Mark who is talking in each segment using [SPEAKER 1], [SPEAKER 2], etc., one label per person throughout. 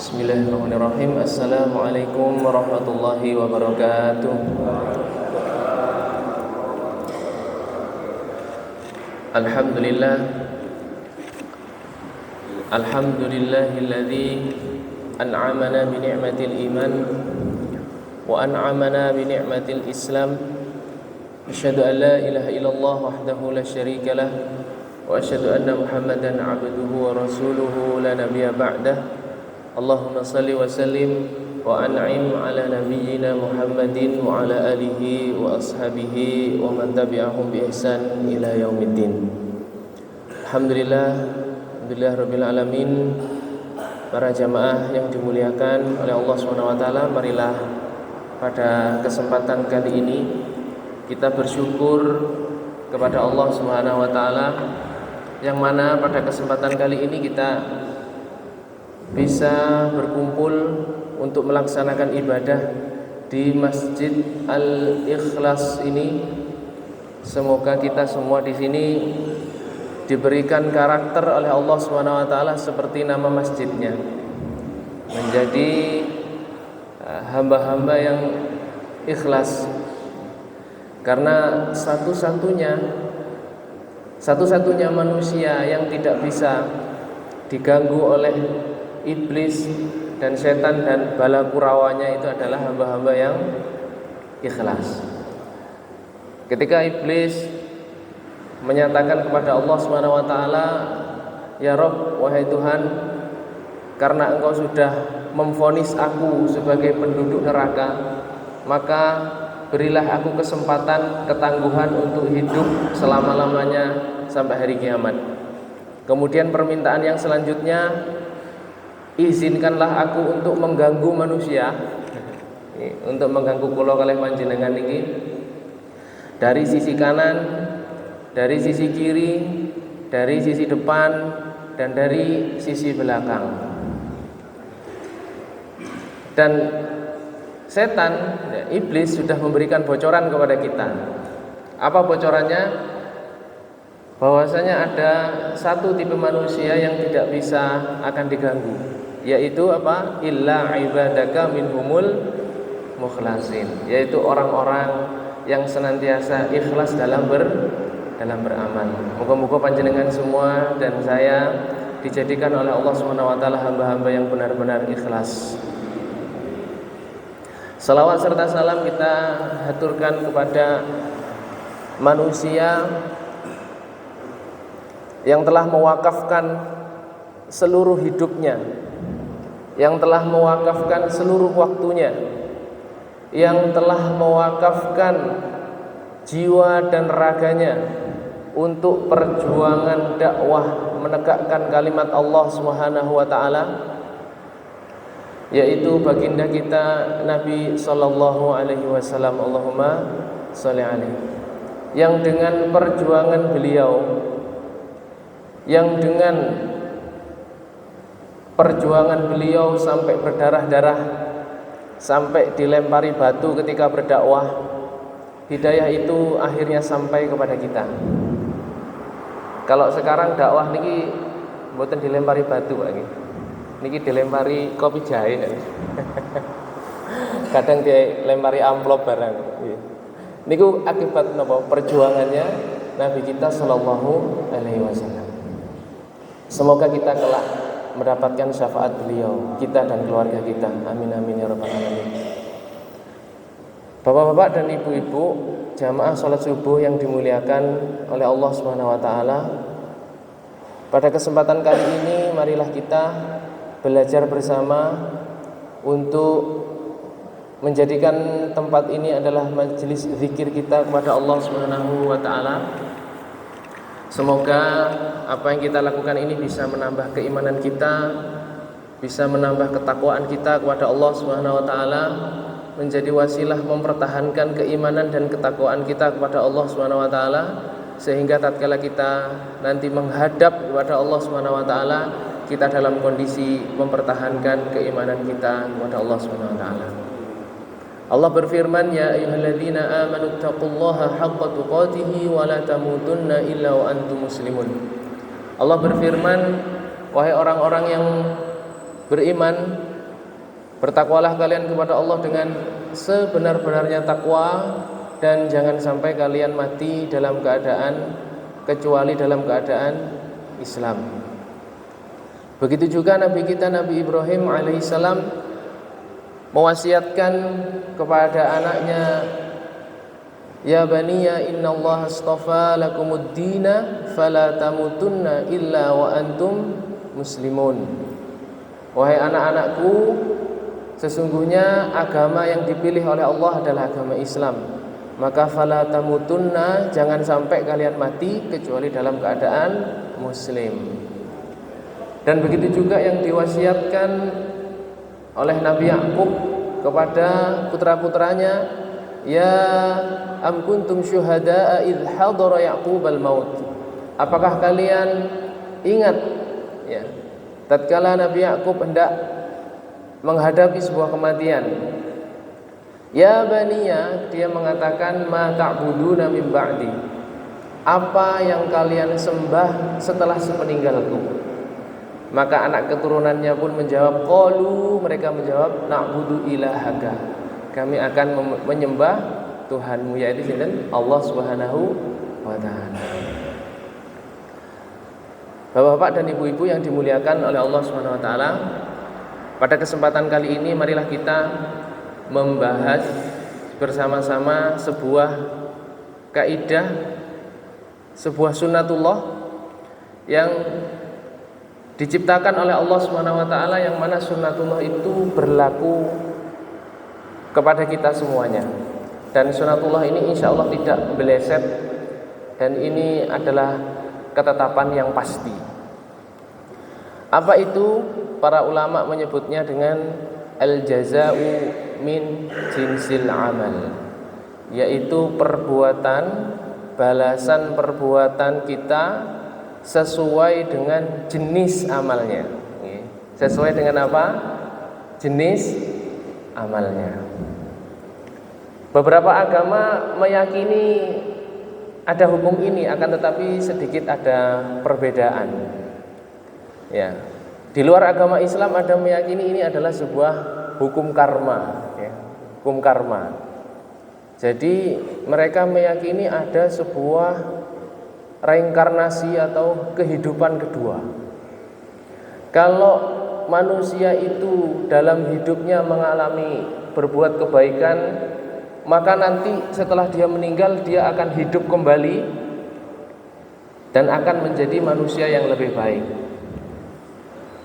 [SPEAKER 1] Bismillahirrahmanirrahim. Assalamualaikum warahmatullahi wabarakatuh. Alhamdulillah. Alhamdulillahilladzi an'amana bi ni'matil iman wa an'amana bi ni'matil islam. Asyhadu an la ilaha illallah wahdahu la syarika lah wa asyhadu anna Muhammadan 'abduhu wa rasuluhu la nabiyya ba'dah. Allahumma salli wa sallim wa an'im ala nabiyyina Muhammadin wa ala alihi wa ashabihi wa man tabi'ahum bi ihsan ila yaumiddin. Alhamdulillah rabbil alamin. Para jamaah yang dimuliakan oleh Allah Subhanahu wa taala, marilah pada kesempatan kali ini kita bersyukur kepada Allah Subhanahu wa taala, yang mana pada kesempatan kali ini kita bisa berkumpul untuk melaksanakan ibadah di Masjid Al-Ikhlas ini. Semoga kita semua di sini diberikan karakter oleh Allah Subhanahu wa taala seperti nama masjidnya, menjadi hamba-hamba yang ikhlas. Karena satu-satunya manusia yang tidak bisa diganggu oleh iblis dan setan dan bala kurawanya itu adalah hamba-hamba yang ikhlas. Ketika iblis menyatakan kepada Allah Subhanahu wa taala, "Ya Rabb, wahai Tuhan, karena Engkau sudah memvonis aku sebagai penduduk neraka, maka berilah aku kesempatan, ketangguhan untuk hidup selama-lamanya sampai hari kiamat." Kemudian permintaan yang selanjutnya, izinkanlah aku untuk mengganggu manusia, untuk mengganggu kula kalih panjenengan ini dari sisi kanan, dari sisi kiri, dari sisi depan, dan dari sisi belakang. Dan setan, iblis sudah memberikan bocoran kepada kita. Apa bocorannya? Bahwasanya ada satu tipe manusia yang tidak bisa akan diganggu, yaitu apa? Illa ibadaka minhumul mukhlasin, yaitu orang-orang yang senantiasa ikhlas dalam beramal. Moga-moga panjenengan semua dan saya dijadikan oleh Allah Subhanahu wa taala hamba-hamba yang benar-benar ikhlas. Salawat serta salam kita haturkan kepada manusia yang telah mewakafkan seluruh hidupnya, yang telah mewakafkan seluruh waktunya, yang telah mewakafkan jiwa dan raganya untuk perjuangan dakwah menegakkan kalimat Allah Subhanahu wa taala, yaitu baginda kita Nabi sallallahu alaihi wasallam. Allahumma shalli alaihi, yang dengan perjuangan beliau, yang dengan perjuangan beliau sampai berdarah-darah, sampai dilempari batu ketika berdakwah, hidayah itu akhirnya sampai kepada kita. Kalau sekarang dakwah niki mboten dilempari batu lagi, niki dilempari kopi jahe. Kadang dilempari amplop barang. Niku akibat napa? Perjuangannya Nabi kita sallallahu alaihi wasallam. Semoga kita kelak mendapatkan syafaat beliau, kita dan keluarga kita. Amin amin ya rabbal alamin. Bapak-bapak dan ibu-ibu, jamaah salat subuh yang dimuliakan oleh Allah Subhanahu wa taala. Pada kesempatan kali ini marilah kita belajar bersama untuk menjadikan tempat ini adalah majelis zikir kita kepada Allah Subhanahu wa taala. Semoga apa yang kita lakukan ini bisa menambah keimanan kita, bisa menambah ketakwaan kita kepada Allah Subhanahu wa taala, menjadi wasilah mempertahankan keimanan dan ketakwaan kita kepada Allah Subhanahu wa taala, sehingga tatkala kita nanti menghadap kepada Allah Subhanahu wa taala, kita dalam kondisi mempertahankan keimanan kita kepada Allah Subhanahu wa taala. Allah berfirman, ya ayyuhalladzina amanu taqullaha haqqa tuqatih wa la tamutunna illa wa antum muslimun. Allah berfirman, wahai orang-orang yang beriman, Bertakwalah kalian kepada Allah dengan sebenar-benarnya takwa, dan jangan sampai kalian mati dalam keadaan kecuali dalam keadaan Islam. Begitu juga Nabi kita Nabi Ibrahim alaihissalam mewasiatkan kepada anaknya, ya baniya innallaha astafa lakumud dina fala tamutunna illa wa antum muslimun. Wahai anak-anakku, sesungguhnya agama yang dipilih oleh Allah adalah agama Islam. Maka fala tamutunna, jangan sampai kalian mati kecuali dalam keadaan muslim. Dan begitu juga yang diwasiatkan oleh Nabi Yakub kepada putra-putranya, ya am kuntum syuhada'a idh hadara Yaqubal maut. Apakah kalian ingat ya, tatkala Nabi Yakub hendak menghadapi sebuah kematian. Ya baniya, dia mengatakan ma ta'buduna min ba'di. Apa yang kalian sembah setelah sepeninggalku? Maka anak keturunannya pun menjawab, qalu, mereka menjawab, na'budu ilahaka, kami akan menyembah Tuhanmu, yaitu sinten? Allah Subhanahu wa taala. Bapak-bapak dan ibu-ibu yang dimuliakan oleh Allah Subhanahu wa taala, pada kesempatan kali ini marilah kita membahas bersama-sama sebuah kaidah, sebuah sunnatullah yang diciptakan oleh Allah Subhanahu wa taala, yang mana sunnatullah itu berlaku kepada kita semuanya. Dan sunnatullah ini insya Allah tidak meleset, dan ini adalah ketetapan yang pasti. Apa itu? Para ulama menyebutnya dengan al-jaza'u min jinsil amal, yaitu perbuatan, balasan perbuatan kita sesuai dengan jenis amalnya. Sesuai dengan apa? Jenis amalnya. Beberapa agama meyakini ada hukum ini, akan tetapi sedikit ada perbedaan. Ya, di luar agama Islam ada meyakini ini adalah sebuah hukum karma, ya, hukum karma. Jadi mereka meyakini ada sebuah reinkarnasi atau kehidupan kedua. Kalau manusia itu dalam hidupnya mengalami berbuat kebaikan, maka nanti setelah dia meninggal dia akan hidup kembali dan akan menjadi manusia yang lebih baik.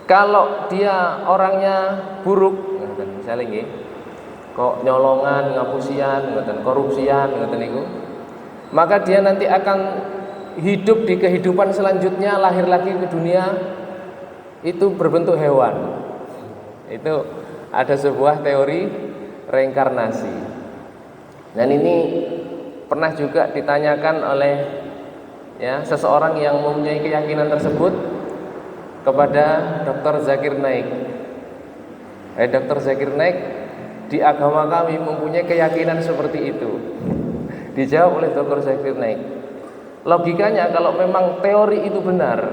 [SPEAKER 1] Kalau dia orangnya buruk, misalnya nggih, kok nyolongan, ngapusian, korupsian, maka dia nanti akan hidup di kehidupan selanjutnya, lahir lagi ke dunia itu berbentuk hewan. Itu ada sebuah teori reinkarnasi. Dan ini pernah juga ditanyakan oleh seseorang yang mempunyai keyakinan tersebut kepada Dr. Zakir Naik. Dr. Zakir Naik, di agama kami mempunyai keyakinan seperti itu. Dijawab oleh Dr. Zakir Naik, logikanya kalau memang teori itu benar,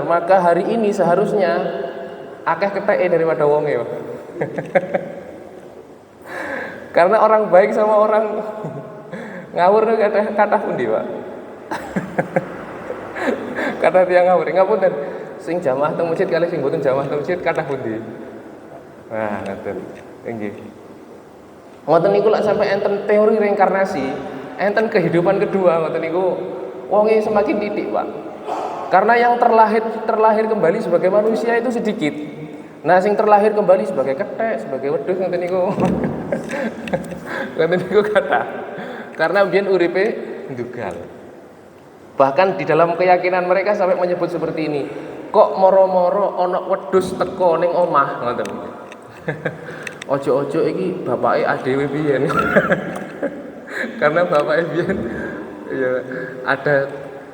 [SPEAKER 1] maka hari ini seharusnya akeh keteke daripada wonge. Karena orang baik sama orang ngawur kata pundi, Pak? Kata tiyang ngawur, ngapunten, sing jamaah teng masjid kali sing mboten jamaah teng masjid kata pundi? Nah, ngoten. Nggih. Ngoten niku lak sampai enten teori reinkarnasi, enten kehidupan kedua, ngoten niku wonge semakin titik, Pak. Karena yang terlahir kembali sebagai manusia itu sedikit. Nah, sing terlahir kembali sebagai kethek, sebagai wedhus, ngoten niku. Ngoten niku kata. Karena mbiyen uripe ndugal. Bahkan di dalam keyakinan mereka sampai menyebut seperti ini, kok moro-moro ana wedhus teko ning omah, ngoten. Ojo-ojo iki bapake adewe biyen. Karena bapake biyen ya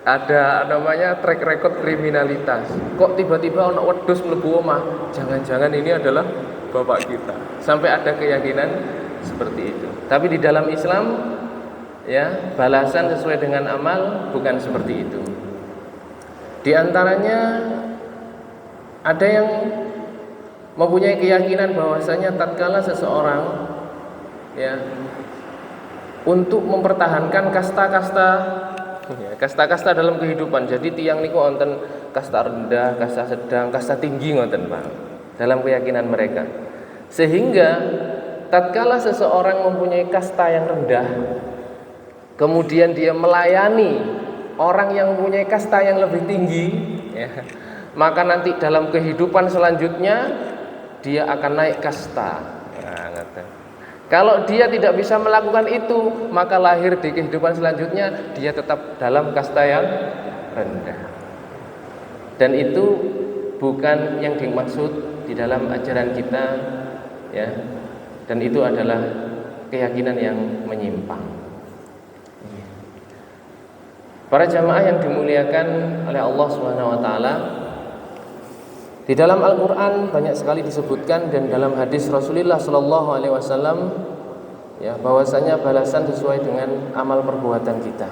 [SPEAKER 1] ada namanya track record kriminalitas. Kok tiba-tiba ana wedhus mlebu omah? Jangan-jangan ini adalah bapak kita. Sampai ada keyakinan seperti itu. Tapi di dalam Islam balasan sesuai dengan amal bukan seperti itu. Di antaranya ada yang mempunyai keyakinan bahwasanya tatkala seseorang ya untuk mempertahankan kasta-kasta ya, kasta-kasta dalam kehidupan. Jadi tiang niku wonten kasta rendah, kasta sedang, kasta tinggi ngoten, Pak. Dalam keyakinan mereka. Sehingga tatkala seseorang mempunyai kasta yang rendah, kemudian dia melayani orang yang mempunyai kasta yang lebih tinggi ya, maka nanti dalam kehidupan selanjutnya dia akan naik kasta. Nah, kalau dia tidak bisa melakukan itu, maka lahir di kehidupan selanjutnya dia tetap dalam kasta yang rendah. Dan itu bukan yang dimaksud di dalam ajaran kita ya. Dan itu adalah keyakinan yang menyimpang. Para jamaah yang dimuliakan oleh Allah Subhanahu wa taala, di dalam Al-Qur'an banyak sekali disebutkan dan dalam hadis Rasulullah sallallahu alaihi wasallam ya, bahwasanya balasan sesuai dengan amal perbuatan kita.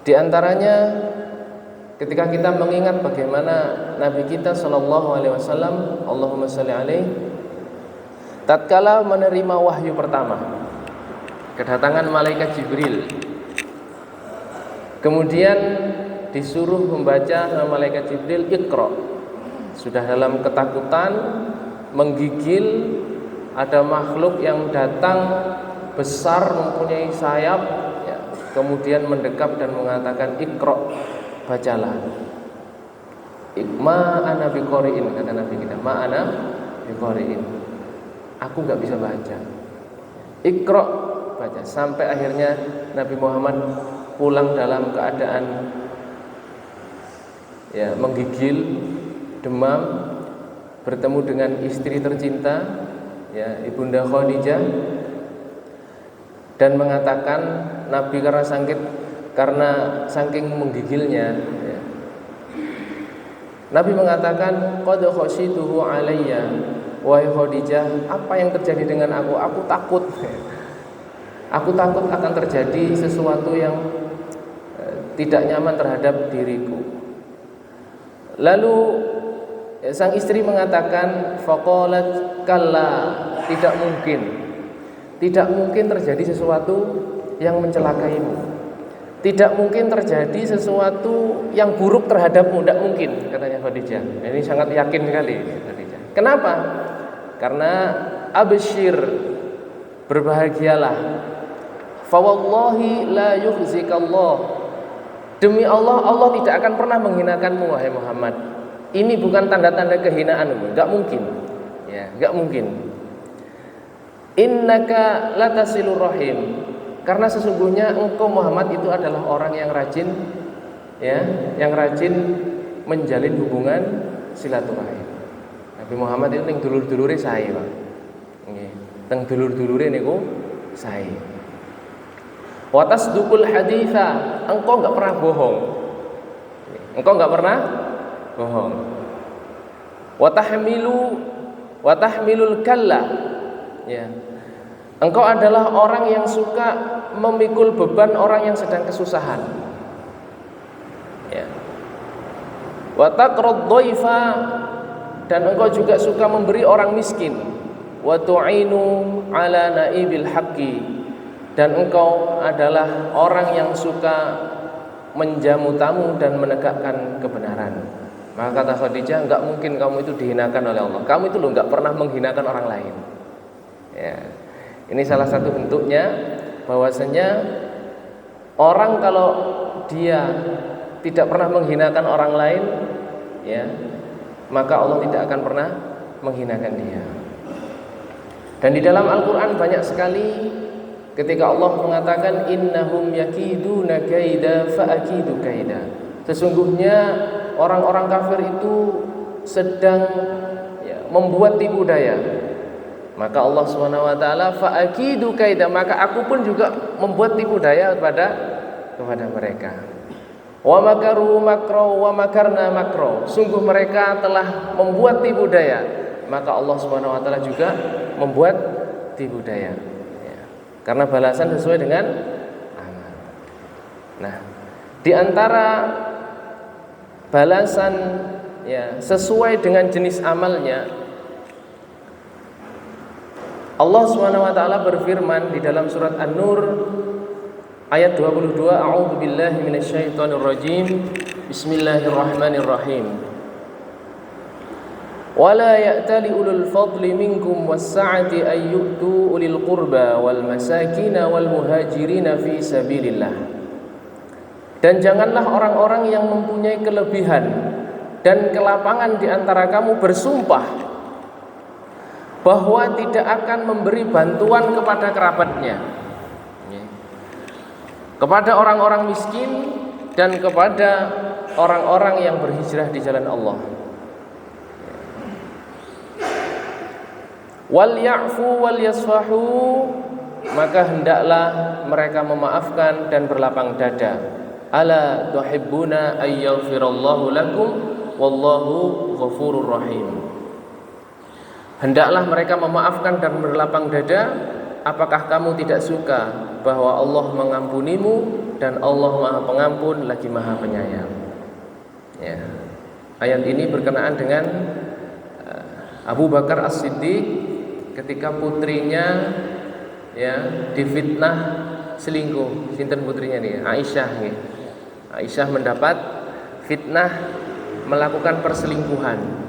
[SPEAKER 1] Di antaranya ketika kita mengingat bagaimana Nabi kita sallallahu alaihi wasallam, Allahumma shalli alaihi, tatkala menerima wahyu pertama, kedatangan malaikat Jibril, kemudian disuruh membaca sama malaikat Jibril, Iqra. Sudah dalam ketakutan, menggigil, ada makhluk yang datang besar mempunyai sayap ya, kemudian mendekap dan mengatakan, Iqra, bacalah. Ma ana biqari'in, kata Nabi kita, ma ana biqari'in, aku gak bisa baca. Iqra, baca. Sampai akhirnya Nabi Muhammad pulang dalam keadaan ya menggigil, demam, bertemu dengan istri tercinta ya Ibunda Khadijah, dan mengatakan Nabi karena saking menggigilnya ya, Nabi mengatakan, qad khashituhu alayya, wahai Khadijah, apa yang terjadi dengan aku? Aku takut. Aku takut akan terjadi sesuatu yang tidak nyaman terhadap diriku. Lalu sang istri mengatakan, faqalat kalla, tidak mungkin. Tidak mungkin terjadi sesuatu yang mencelakaimu. Tidak mungkin terjadi sesuatu yang buruk terhadapmu, tidak mungkin, katanya Khadijah. Ini sangat yakin sekali Khadijah. Kenapa? Karena absyir, berbahagialah. Fa wallahi la yukhzikallah. Demi Allah, Allah tidak akan pernah menghinakanmu wahai Muhammad. Ini bukan tanda-tanda kehinaan, enggak mungkin. Ya, enggak mungkin. Innaka latasilur rahim. Karena sesungguhnya engkau Muhammad itu adalah orang yang rajin ya, yang rajin menjalin hubungan silaturahim. Nabi Muhammad itu ning dulur-dulure sae, Pak. Nggih. Teng dulur-dulure niku sae. Wa tasduqul haditha, engkau enggak pernah bohong. Engkau enggak pernah bohong. Wa tahmilul kalla. Ya. Engkau adalah orang yang suka memikul beban orang yang sedang kesusahan. Ya. Wa taqrad dhaifa, dan engkau juga suka memberi orang miskin. Wa tu'inu ala naibil haqqi, dan engkau adalah orang yang suka menjamu tamu dan menegakkan kebenaran. Maka kata Khadijah, enggak mungkin kamu itu dihinakan oleh Allah. Kamu itu loh enggak pernah menghinakan orang lain. Ya. Ini salah satu bentuknya bahwasanya orang kalau dia tidak pernah menghinakan orang lain ya, maka Allah tidak akan pernah menghinakan dia. Dan di dalam Al-Qur'an banyak sekali ketika Allah mengatakan innahum yakiduna kaida fa akidu kaida. Sesungguhnya orang-orang kafir itu sedang ya, membuat tipu daya. Maka Allah Subhanahu wa taala fa akidu kaida, maka aku pun juga membuat tipu daya kepada mereka. Wa makaru makro wa makarna makro. Sungguh mereka telah membuat tipu daya, maka Allah Subhanahu wa taala juga membuat tipu daya. Ya. Karena balasan sesuai dengan amal. Nah, di antara balasan ya sesuai dengan jenis amalnya Allah Subhanahu wa taala berfirman di dalam surat An-Nur ayat 22, A'udzubillahi minasyaitonirrajim. Bismillahirrahmanirrahim. Wala ya'tali ulul fadli minkum was-sa'ati ay yu'tu ulil qurba wal masakin wal muhajirin fi sabilillah. Dan janganlah orang-orang yang mempunyai kelebihan dan kelapangan di antara kamu bersumpah bahwa tidak akan memberi bantuan kepada kerabatnya, kepada orang-orang miskin dan kepada orang-orang yang berhijrah di jalan Allah. Wal ya'fu wal yasfahu, maka hendaklah mereka memaafkan dan berlapang dada. Ala tuhibbuna ay yaghfirallahu lakum wallahu ghafurur rahim. Hendaklah mereka memaafkan dan berlapang dada. Apakah kamu tidak suka bahwa Allah mengampunimu dan Allah Maha Pengampun lagi Maha Penyayang? Ya. Ayat ini berkenaan dengan Abu Bakar As-Siddiq ketika putrinya difitnah selingkuh. Sinten putrinya nih? Aisyah nih. Aisyah mendapat fitnah melakukan perselingkuhan.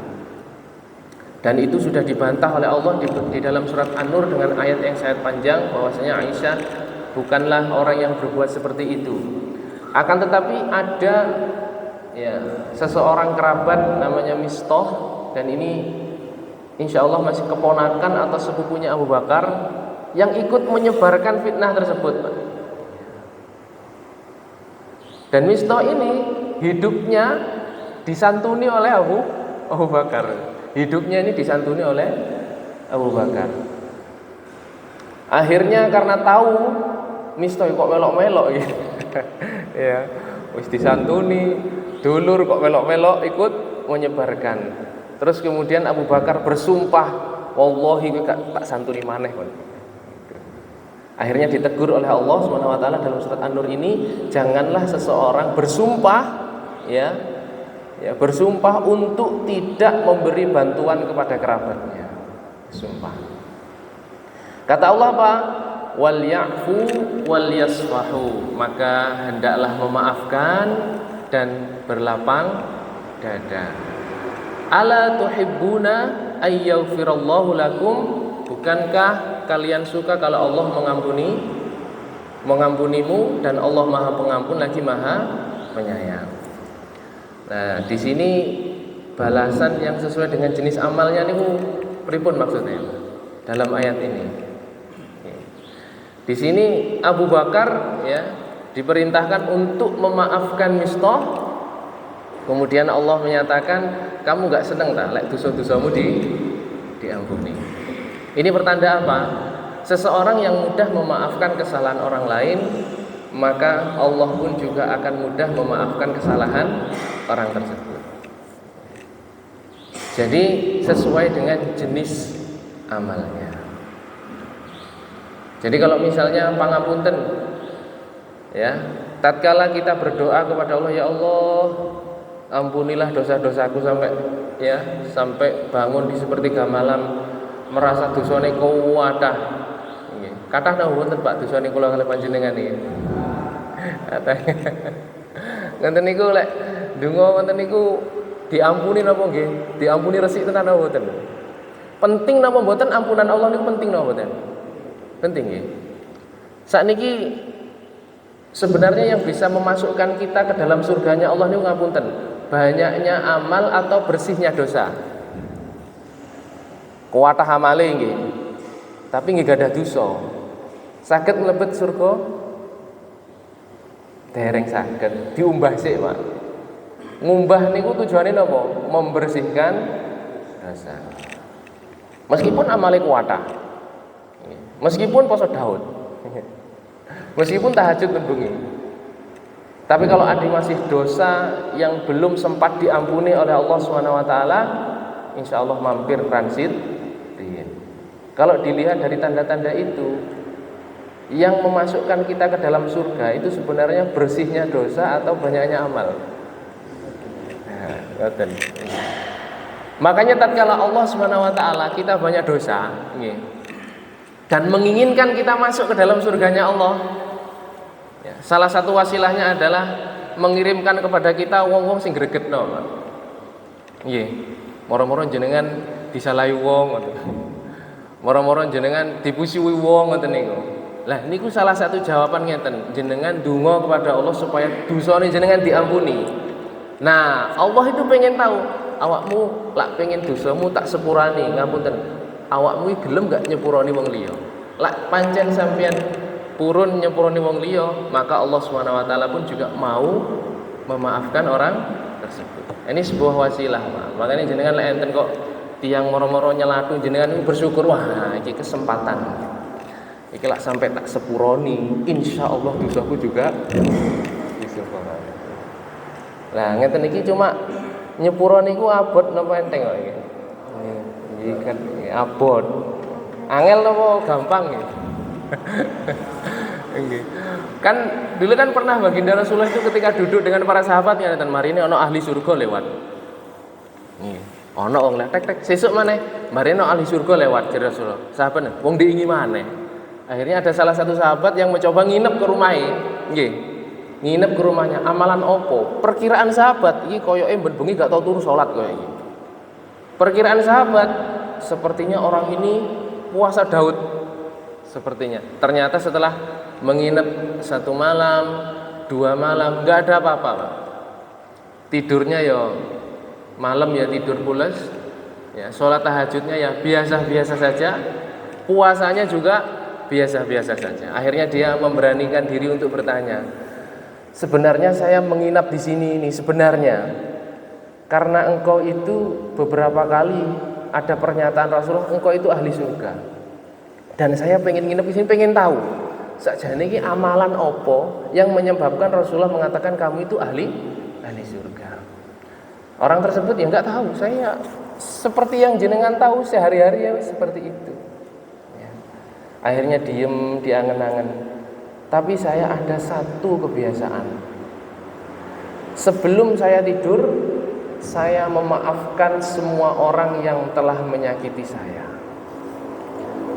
[SPEAKER 1] Dan itu sudah dibantah oleh Allah di dalam surat An-Nur dengan ayat yang sangat panjang bahwasanya Aisyah bukanlah orang yang berbuat seperti itu. Akan tetapi ada seseorang kerabat namanya Mistah, dan ini insya Allah masih keponakan atau sepupunya Abu Bakar yang ikut menyebarkan fitnah tersebut. Dan Mistah ini hidupnya disantuni oleh Abu Bakar. Hidupnya ini disantuni oleh Abu Bakar. Akhirnya karena tahu Mistah kok melok-melok gitu. Ya, wis disantuni, dulur kok melok-melok ikut menyebarkan. Terus kemudian Abu Bakar bersumpah, wallahi tak santuni maneh kon. Akhirnya ditegur oleh Allah Subhanahu wa taala dalam surat An-Nur ini, janganlah seseorang bersumpah bersumpah untuk tidak memberi bantuan kepada kerabatnya. Sumpah. Kata Allah apa? Wal ya'fu wal yasfahu, maka hendaklah memaafkan dan berlapang dada. Ala tuhibbuna ay yaghfirallahu lakum, bukankah kalian suka kalau Allah mengampunimu dan Allah Maha Pengampun lagi Maha Penyayang. Nah, di sini balasan yang sesuai dengan jenis amalnya niku pripun maksudnya dalam ayat ini. Di sini Abu Bakar diperintahkan untuk memaafkan Mistah. Kemudian Allah menyatakan, kamu enggak senang tak lek dosa-dosamu diampuni. Ini pertanda apa? Seseorang yang mudah memaafkan kesalahan orang lain, maka Allah pun juga akan mudah memaafkan kesalahan orang tersebut. Jadi sesuai dengan jenis amalnya. Jadi kalau misalnya pangapunten, tatkala kita berdoa kepada Allah, ya Allah, ampunilah dosa-dosaku sampai bangun di sepertiga malam merasa dosane kuwatah. Kathah napa wonten Pak dosane kula kalih panjenengan iki? Ngoten niku lek donga wonten niku diampuni napa nggih? Diampuni resik tenan napa mboten? Penting napa mboten ampunan Allah niku penting napa mboten? Penting nggih. Sakniki sebenarnya yang bisa memasukkan kita ke dalam surganya Allah niku ngapunten, banyaknya amal atau bersihnya dosa. Kuwatah amale nggih. Tapi nggih gadah dosa. Saged mlebet surga? Dereng saged, diumbah sik, Pak. Ngumbah niku tujuane napa? Membersihkan dosa. Meskipun amale kuwatah. Meskipun poso Daud. Meskipun tahajud bengi. Tapi kalau ada masih dosa yang belum sempat diampuni oleh Allah Subhanahu wa taala, insyaallah mampir transit. Kalau dilihat dari tanda-tanda itu, yang memasukkan kita ke dalam surga itu sebenarnya bersihnya dosa atau banyaknya amal. Makanya tatkala Allah Subhanahu wa taala kita banyak dosa, dan menginginkan kita masuk ke dalam surganya Allah. Ya, salah satu wasilahnya adalah mengirimkan kepada kita wong-wong sing gregetno, Pak. Nggih. Moro-moro jenengan disalahi wong ngoten. Moro-moro jenengan dipusuhi wong ngoten niku. Lah niku salah satu jawaban ngeten, jenengan donga kepada Allah supaya dosane jenengan diampuni. Nah, Allah itu pengen tahu, awakmu lak pengen dosamu tak sepurani, ngapunten. Awakmu iki gelem gak nyepurani wong liya? Lak pancen sampean purun nyepurani wong liya, maka Allah Subhanahu wa taala pun juga mau memaafkan orang tersebut. Ini sebuah wasilah, Pak. Makanya jenengan lek enten kok tiang moro-moro nyelatu jenengan bersyukur, wah iki kesempatan. Iki lak sampai tak sepuroni, insyaallah dosaku juga disepurani. Lah ngeten iki cuma nyepuroni ku abot napa enteng kok iki? Iki kan abot. Angel napa gampang ya? Kan dulu kan pernah baginda Rasulullah itu ketika duduk dengan para sahabatnya dan mari ini ono ahli surga lewat. Nggih. Ono wong tek sesuk maneh mari ono ahli surga lewat jare Rasulullah. Sahabat wong diingi maneh. Akhirnya ada salah satu sahabat yang mencoba nginep ke rumahnya. Nggih. Nginep ke rumahnya. Amalan opo? Perkiraan sahabat iki koyoke ben bengi gak tau turu salat koyo iki. Perkiraan sahabat sepertinya orang ini puasa Daud. Sepertinya. Ternyata setelah menginap 1 malam, 2 malam, nggak ada apa-apa, Pak. Tidurnya ya malam ya tidur pules, ya sholat tahajudnya ya biasa-biasa saja, puasanya juga biasa-biasa saja. Akhirnya dia memberanikan diri untuk bertanya, sebenarnya saya menginap di sini ini sebenarnya karena engkau itu beberapa kali ada pernyataan Rasulullah engkau itu ahli surga. Dan saya pengen nginep di sini, pengen tahu sakjane iki amalan opo yang menyebabkan Rasulullah mengatakan kamu itu ahli surga. Orang tersebut ya nggak tahu, saya seperti yang jenengan tahu sehari-hari ya seperti itu. Ya. Akhirnya diem diangen-angen. Tapi saya ada satu kebiasaan. Sebelum saya tidur, saya memaafkan semua orang yang telah menyakiti saya.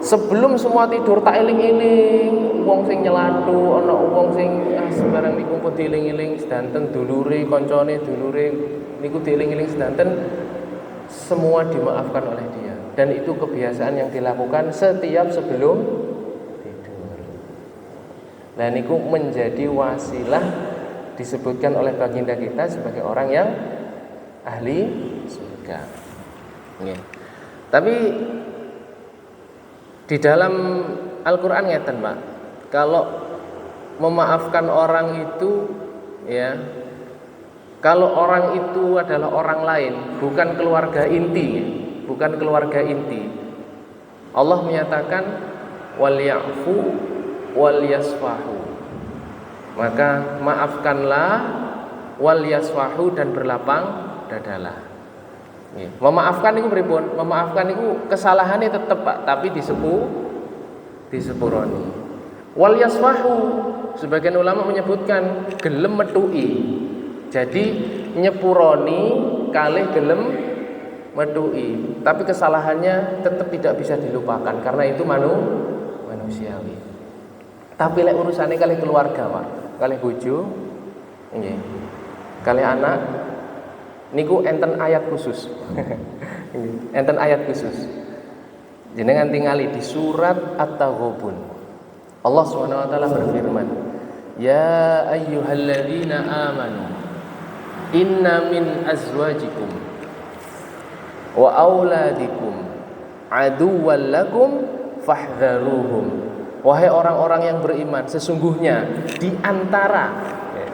[SPEAKER 1] Sebelum semua tidur tak eling-eling wong sing nyelatu, ana wong sing sembarang niku pun dieling-eling sedanten dulure, kancane dulure niku dieling-eling sedanten, semua dimaafkan oleh dia. Dan itu kebiasaan yang dilakukan setiap sebelum tidur. Nah niku menjadi wasilah disebutkan oleh baginda kita sebagai orang yang ahli surga. Nggih. Tapi di dalam Al-Quran ngeten, Pak. Kalau memaafkan orang itu, ya, kalau orang itu adalah orang lain, bukan keluarga inti, bukan keluarga inti. Allah menyatakan wal ya'fu wal yasfahu. Maka maafkanlah wal yasfahu dan berlapang dadalah. Memaafkan itu pripun? Memaafkan itu kesalahannya tetap, Pak, tapi disepuroni. Wal yasfahu, sebagian ulama menyebutkan gelem metui. Jadi nyepuroni kalih gelem metui, tapi kesalahannya tetap tidak bisa dilupakan karena itu manusiawi. Tapi lek urusannya kalih keluarga, Pak, kalih bojo, nggih. Kalih anak niku enten ayat khusus. Enten ayat khusus. Jenengan tingali di surat At-Taghabun. Allah Subhanahu wa taala berfirman, "Ya ayyuhalladzina amanu inna min azwajikum wa auladikum aduwwan lakum fahdharuhum." Wahai orang-orang yang beriman, sesungguhnya di antara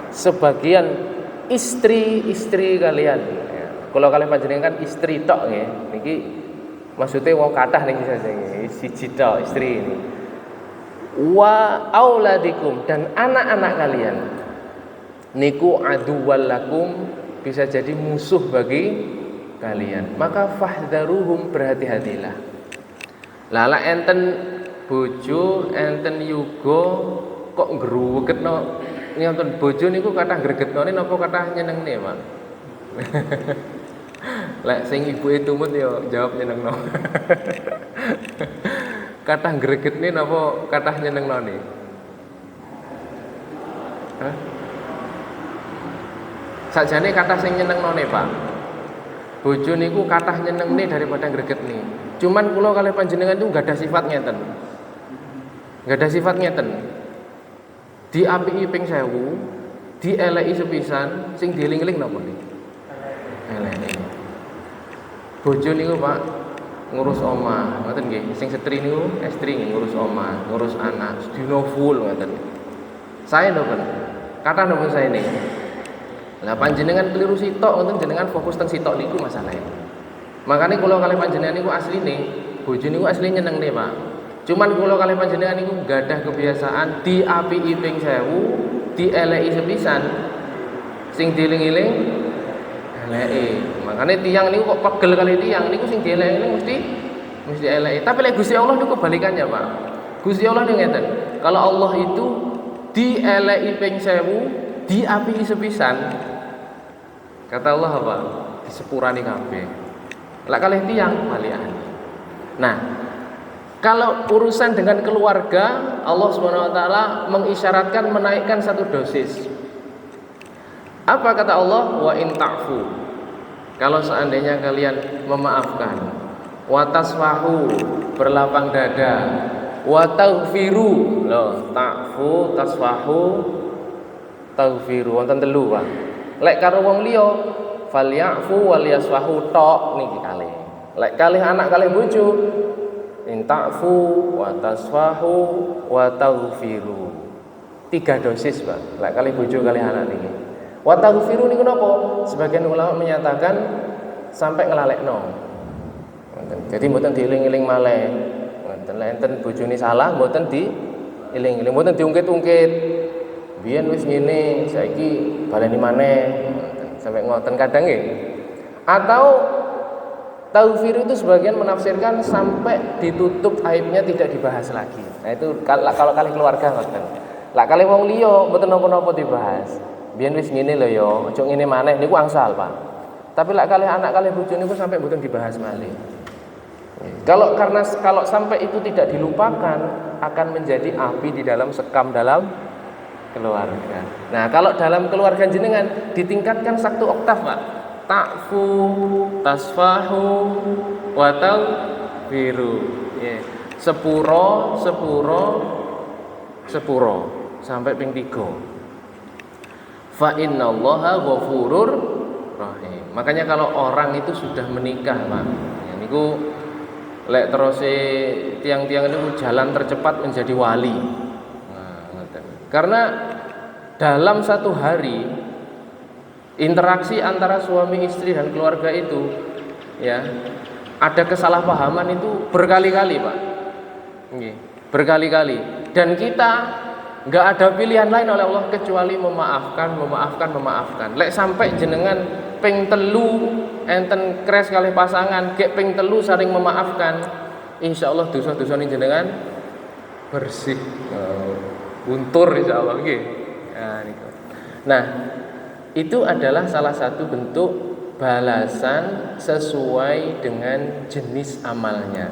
[SPEAKER 1] sebagian istri-istri kalian, ya. Kalau kalian panjenengan kan istri tok nggih. Niki maksudnya wong kathah niki saja nggih, siji tok istri ini. Wa auladikum dan anak-anak kalian. Niku aduwwal lakum, bisa jadi musuh bagi kalian. Maka fahdharuhum, berhati-hatilah. Lala enten bojo, enten yuga kok ngruweketno. Nonton bojo niku kathah gregetnone napa kathah nyenengne, Pak? Lek sing ibuke tumut ya jawab nyenengno. Kathah gregetne napa kathah nyenengnone? Hah? Sakjane kathah sing nyenengnone, Pak. Bojo niku kathah nyenengne daripada gregetne. Cuman kula kalih panjenengan itu enggak ada sifat ngeten. Enggak ada sifat ngeten. Diapiki ping 1000, dieleki sepisan, sing dieling-eling napa niki? Eleke. Bojo niku, Pak, ngurus omah, ngoten nggih. Sing setri niku estri ngurus omah, ngurus anak, sedina full ngoten. Saya napa? Kata napa saya ini? Lah panjenengan keliru sitok ngoten jenengan fokus teng sitok niku masalahe. Makane kula kalih panjenengan niku asline bojo niku asline nyenengne, Pak. Cuman kula kalih panjenengan niku gadah kebiasaan diapiki ping 1000, dieleki sepisan. Sing dieling-eling eleke. Makane tiyang niku kok pegel kali tiyang niku sing dieleki mesti eleki. Tapi lek Gusti Allah niku kebalikannya, Pak. Gusti Allah niku ngeten. Kalau Allah itu dieleki ping 1000, diapiki sepisan. Kata Allah apa? Disepurani kabeh. Lek kalih tiyang balikan. Nah, kalau urusan dengan keluarga, Allah Subhanahu wa taala mengisyaratkan menaikkan satu dosis. Apa kata Allah? Wa in ta'fu. Kalau seandainya kalian memaafkan, wa tasfahu, berlapang dada, wa taghfiru. Loh, ta'fu, tasfahu, taghfiru wonten telu, Pak. Lek karo wong liya, falyafu wal yasfahu tok niki kalih. Lek kalih anak kalih bojo, in ta'fu wa tasfahu wa taghfiru. 3 dosis, Pak. Lek kalih bojo kalih anak niki. Wa taghfiru niku napa? Sebagian ulama menyatakan sampai nglalekno. Jadi mboten dieling-eling malih. Ngoten lek enten bojone salah mboten dieling-eling, mboten diungkit-ungkit. Biyen wis ngene, saiki baleni maneh. Sampai ngoten kadang nggih. Atau taghfir itu sebagian menafsirkan sampai ditutup aibnya tidak dibahas lagi. Nah itu kalau kali keluarga ngoten. Lah kali wong liya mboten napa-napa dibahas. Biyen wis ngene lho ya, aja ngene maneh niku angsal, Pak. Tapi lek kali anak kali bojo niku sampai mboten dibahas malih. Kalau sampai itu tidak dilupakan akan menjadi api di dalam sekam dalam keluarga. Nah, kalau dalam keluarga jenengan ditingkatkan 1 oktav, Pak. Ta'fu, tasfahu, wa taghfiru. Ya. Sepuro sampai ping 3. Fa innallaha ghafurur rahim. Makanya kalau orang itu sudah menikah, Pak, ya niku lek terus tiang-tiang itu jalan tercepat menjadi wali. Nah, karena dalam 1 hari interaksi antara suami istri dan keluarga itu ya ada kesalahpahaman itu berkali-kali, Pak. Berkali-kali. Dan kita nggak ada pilihan lain oleh Allah kecuali memaafkan. Lek sampai jenengan ping 3 enten kres kalih pasangan, gek ping 3 saling memaafkan, insyaallah dosa-dosa ini jenengan bersih. Guntur insyaallah nggih. Nah, itu adalah salah satu bentuk balasan sesuai dengan jenis amalnya.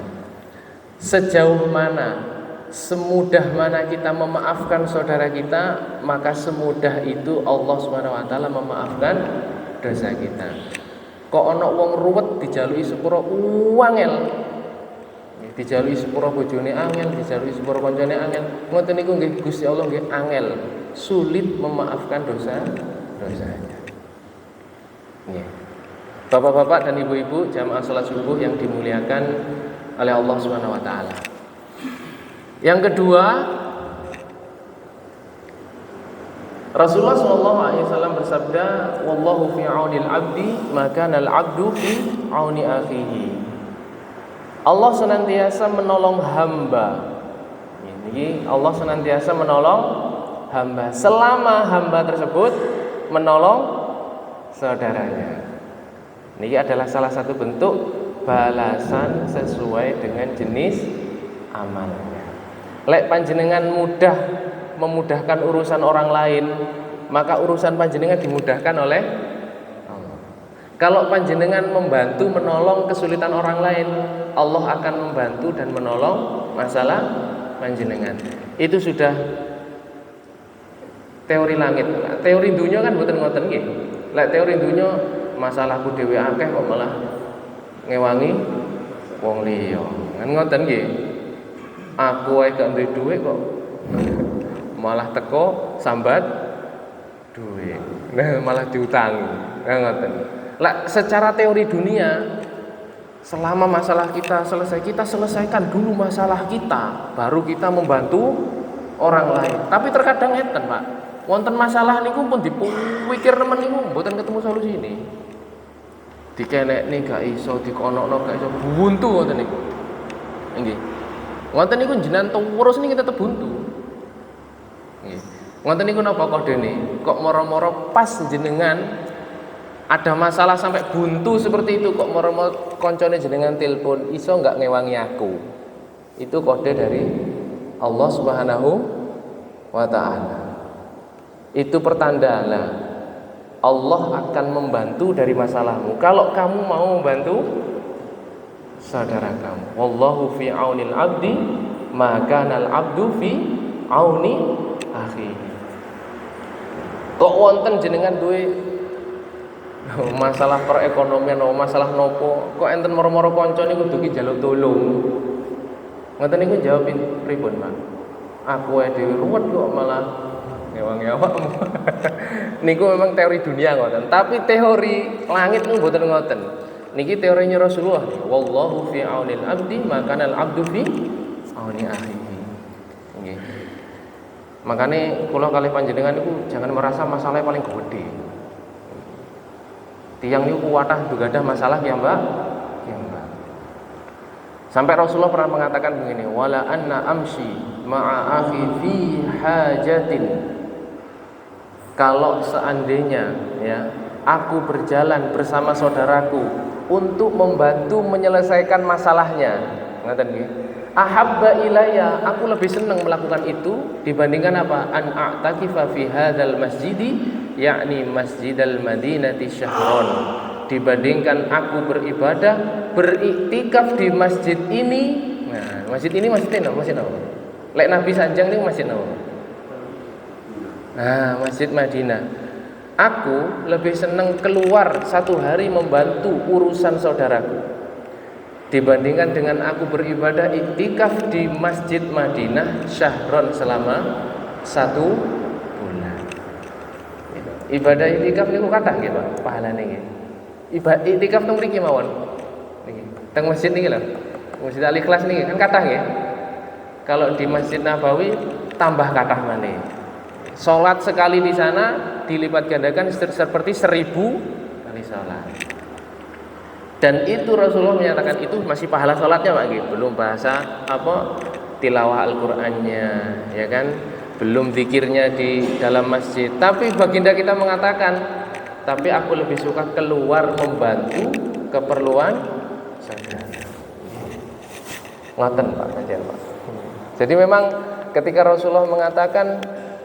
[SPEAKER 1] Sejauh mana, semudah mana kita memaafkan saudara kita, maka semudah itu Allah Subhanahu wa taala memaafkan dosa kita. Kok ana wong ruwet dijaluki sepuro angel. Dijaluki sepuro bojone angel, dijaluki sepuro kancane angel. Ngoten niku nggih Gusti Allah nggih angel, sulit memaafkan dosanya. Nggih. Bapak-bapak dan ibu-ibu jamaah salat subuh yang dimuliakan oleh Allah Subhanahu wa taala. Yang kedua, Rasulullah SAW bersabda, "Wallahu fi 'aunil 'abdi, maka al-'abdu fi 'auni akhihi." Allah senantiasa menolong hamba. Ini Allah senantiasa menolong hamba selama hamba tersebut menolong saudaranya. Ini adalah salah satu bentuk balasan sesuai dengan jenis amalnya. Lek panjenengan mudah memudahkan urusan orang lain, maka urusan panjenengan dimudahkan oleh Allah. Kalau panjenengan membantu menolong kesulitan orang lain, Allah akan membantu dan menolong masalah panjenengan. Itu sudah teori langit. Teori dunia kan mboten ngoten nggih. Lek teori dunia masalahku dhewe akeh kok malah ngewangi wong liya. Kan ngoten nggih. Aku ae gak duwe dhuwit kok malah teko sambat duit. Nah, malah diutangi. Nah, ngoten. Lah secara teori dunia, selama masalah kita selesai, kita selesaikan dulu masalah kita, baru kita membantu orang lain. Tapi terkadang ngeten, Pak. Wonten masalah niku pun dipikir nemen niku mboten ketemu solusine. Dikenekne gak iso, dikonokno gak iso, buntu wonten niku. Nggih. Wonten niku jenengan terus niki tetep buntu. Nggih. Wonten niku napa kodene? Kok moro-moro pas jenengan ada masalah sampai buntu seperti itu, kok moro-moro koncone jenengan telepon, iso nggak ngewangi aku? Itu kode dari Allah Subhanahu wa ta'ala. Itu pertanda lah, Allah akan membantu dari masalahmu kalau kamu mau membantu saudara kamu. Wallahu fi aunil abdi maka nal abdu fi auni akhi. Kok wonten jenengan duwe masalah perekonomian atau masalah nopo, kok enten moro-moro kanca niku kudu ki njaluk tulung. Ngoten niku jawab pripun, Pak? Aku ae dhewe ruwet kok malah ngewangi awakmu. Niku memang teori dunia ngoten, tapi teori langit niku mboten ngoten. Niki teorinya Rasulullah. Wallahu fi aunil abdi maka al abdu fi auni akhihi. Nggih. Makane kula kalih panjenengan niku jangan merasa masalahnya paling gede. Tiang niku kuwatah dugadah masalah ya Mbak. Ya Mbak. Sampai Rasulullah pernah mengatakan begini, wala anna amshi ma'a akhi fi hajatin. Kalau seandainya ya, aku berjalan bersama saudaraku untuk membantu menyelesaikan masalahnya. Ngaten nggih. Ahabba ilayya, aku lebih senang melakukan itu dibandingkan apa? An a'takifa fi hadzal masjidi, yakni Masjidal Madinati syahron. Dibandingkan aku beribadah, beriktikaf di masjid ini. Nah, masjid ini masjid apa? Lek Nabi Sanjang ini masjid apa? Nah, Masjid Madinah. Aku lebih senang keluar satu hari membantu urusan saudaraku dibandingkan dengan aku beribadah iktikaf di Masjid Madinah syahron selama 1 bulan. Ibadah iktikaf niku kathah nggih, Pak, pahalane nggih. Ibadah iktikaf teng mriki mawon. Niki, teng masjid niki lho. Masjid Al-Ikhlas niki kan kathah nggih. Kalau di Masjid Nabawi tambah kathah maneh. Salat sekali di sana dilipat gandakan seperti 1000 kali salat. Dan itu Rasulullah menyatakan itu masih pahala sholatnya, Pak, gitu. Belum bahasa apa tilawah Al-Qur'annya, ya kan? Belum zikirnya di dalam masjid. Tapi baginda kita mengatakan, tapi aku lebih suka keluar membantu keperluan saudara. Ngoten, Pak, Pak. Jadi memang ketika Rasulullah mengatakan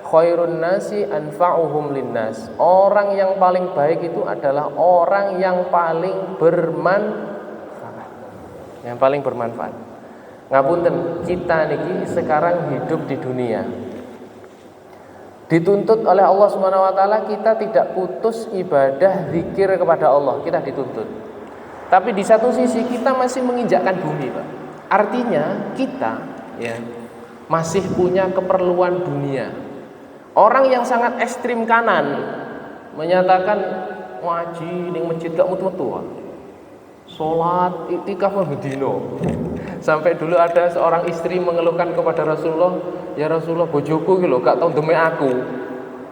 [SPEAKER 1] khairun nasi anfa'uhum linnas, orang yang paling baik itu adalah orang yang paling bermanfaat. Yang paling bermanfaat. Ngapunten, kita niki sekarang hidup di dunia. Dituntut oleh Allah Subhanahu wa taala kita tidak putus ibadah zikir kepada Allah, kita dituntut. Tapi di satu sisi kita masih menginjakkan bumi, Pak. Artinya kita ya masih punya keperluan dunia. Orang yang sangat ekstrim kanan menyatakan ngaji ning masjid gak mutu-mutu. Salat iktikaf bedino. Sampai dulu ada seorang istri mengeluhkan kepada Rasulullah, "Ya Rasulullah, bojoku iki lho gak tau ndemek aku.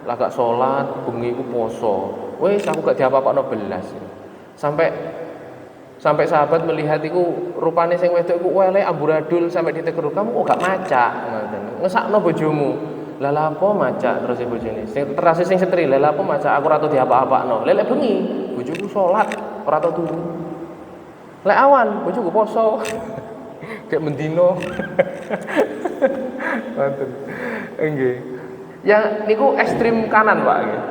[SPEAKER 1] Lah gak salat, bengi ku poso. Wis aku gak diapa-apakno belas." Sampai sahabat melihat iku rupane sing wedok iku elek amburadul sampai ditegur, "Kamu kok gak maca?" ngoten. "Ngesakno bojomu." Lah lapo maca terus bojone. Terase sing setri, lah lapo maca aku ora tau diapa-apakno. Lek bengi bojoku salat ora tau turu. Lek awan bojoku poso. Kayak mendino. Ngoten. Nggih. Yang niku ekstrim kanan, Pak, nggih.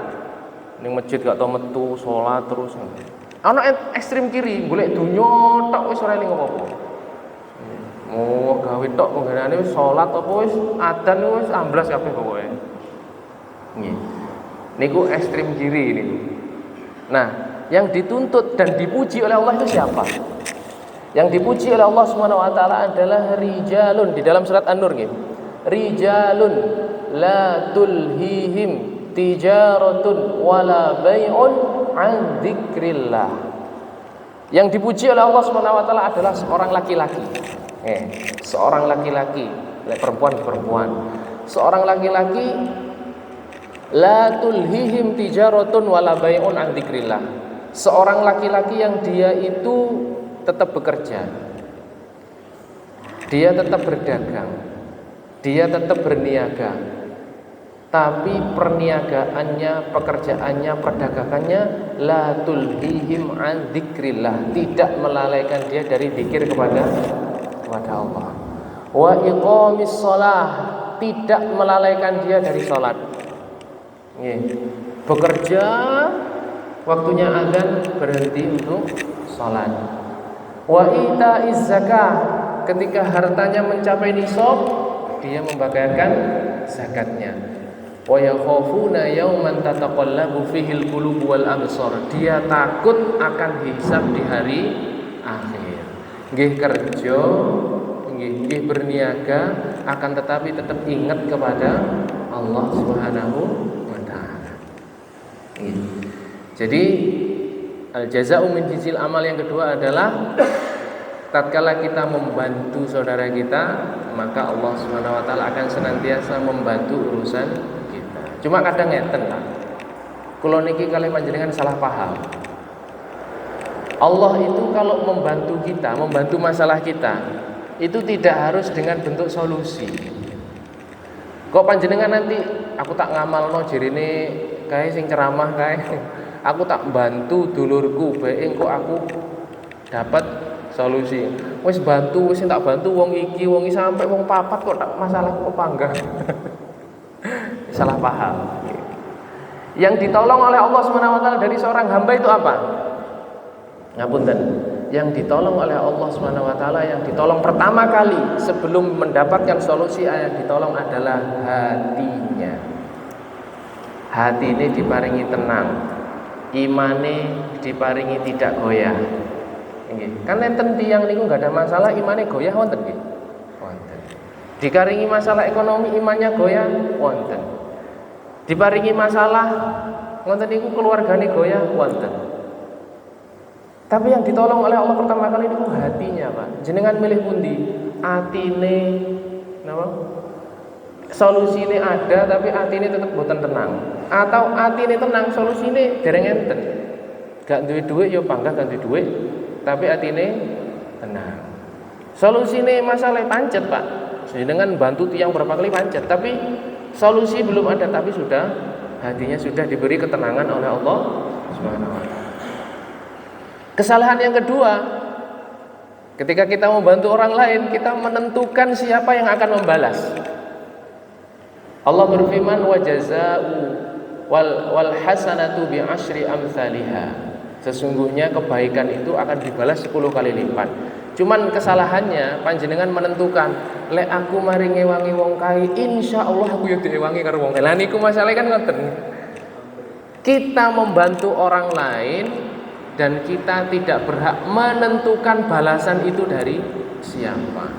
[SPEAKER 1] Ning masjid gak tau metu salat terus. Ana ekstrem kiri, golek dunya tok wis ora eling apa-apa. Mau gawe tok pengganane wis salat apa wis adzan wis amblas kabeh pokoke. Nggih. Niku ekstrem kiri niku. Nah, yang dituntut dan dipuji oleh Allah itu siapa? Yang dipuji oleh Allah Subhanahu wa taala adalah rijalun di dalam surat An-Nur nggih. Rijalun la tulhihim tijaratun wala bai'un an dzikrillah. Yang dipuji oleh Allah Subhanahu wa taala adalah seorang laki-laki. Seorang laki-laki, perempuan. Seorang laki-laki la tulhihim tijaratun wala bai'un an dzikrillah. Seorang laki-laki yang dia itu tetap bekerja. Dia tetap berdagang. Dia tetap berniaga. Tapi perniagaannya, pekerjaannya, perdagangannya la tulhihim an dzikrillah, tidak melalaikan dia dari zikir kepada Allah. Wa iqamis shalah, tidak melalaikan dia dari salat. Bekerja, waktunya azan berhenti untuk salat. Wa itaiz zakah, ketika hartanya mencapai nisab dia membayarkan zakatnya. Wa yakhafuna yawman tataqallabu fihil qulub wal absar, dia takut akan hisab di hari akhir. Nggih kerja, nggih berniaga, akan tetapi tetap ingat kepada Allah Subhanahu wa taala. Jadi al-jaza'u min jinsil amal yang kedua adalah tatkala kita membantu saudara kita, maka Allah Subhanahu wa taala akan senantiasa membantu urusan kita. Cuma kadang ngeten Pak. Kula niki kalih panjenengan salah paham. Allah itu kalau membantu kita, membantu masalah kita, itu tidak harus dengan bentuk solusi. Kok panjenengan nanti aku tak ngamalno jirine kae sing ceramah kae. Aku tak bantu dulurku bae engko aku dapat solusi. Wis bantu, wis tak bantu wong iki sampai wong papat kok tak masalah kok panggah. Salah paham. Yang ditolong oleh Allah Subhanahu wa taala dari seorang hamba itu apa? Ngapunten. Yang ditolong oleh Allah Subhanahu wa taala, yang ditolong pertama kali sebelum mendapatkan solusi yang ditolong adalah hatinya. Hati ini diparingi tenang. Imane diparingi tidak goyah. Nggih. Kan enten tiyang niku enggak ada masalah imane goyah wonten nggih. Wonten. Dikaringi masalah ekonomi imannya goyah wonten. Diparingi masalah wonten niku keluargane goyah wonten. Tapi yang ditolong oleh Allah pertama kali niku hatinya, Pak. Jenengan milih pundi? Atine napa? Solusine ada tapi atine tetep boten tenang. Atau atine tenang solusine dereng enten. Gak duwe dhuwit ya panggah gak duwe dhuwit, tapi atine tenang. Solusine masalah pancet, Pak. Jenengan bantu tiyang berapa kali pancet, tapi solusi belum ada, tapi sudah hatinya sudah diberi ketenangan oleh Allah Subhanahu wa taala. Kesalahan yang kedua, ketika kita membantu orang lain, kita menentukan siapa yang akan membalas. Allah berfirman, wa jazaa'u wal hasanatu bi asyri amsalihha. Sesungguhnya kebaikan itu akan dibalas 10 kali lipat. Cuman kesalahannya panjenengan menentukan, lek aku mari ngewangi wong kae, insyaallah aku yo diewangi karo wong. Lah niku masalahe kan ngoten. Kita membantu orang lain dan kita tidak berhak menentukan balasan itu dari siapa.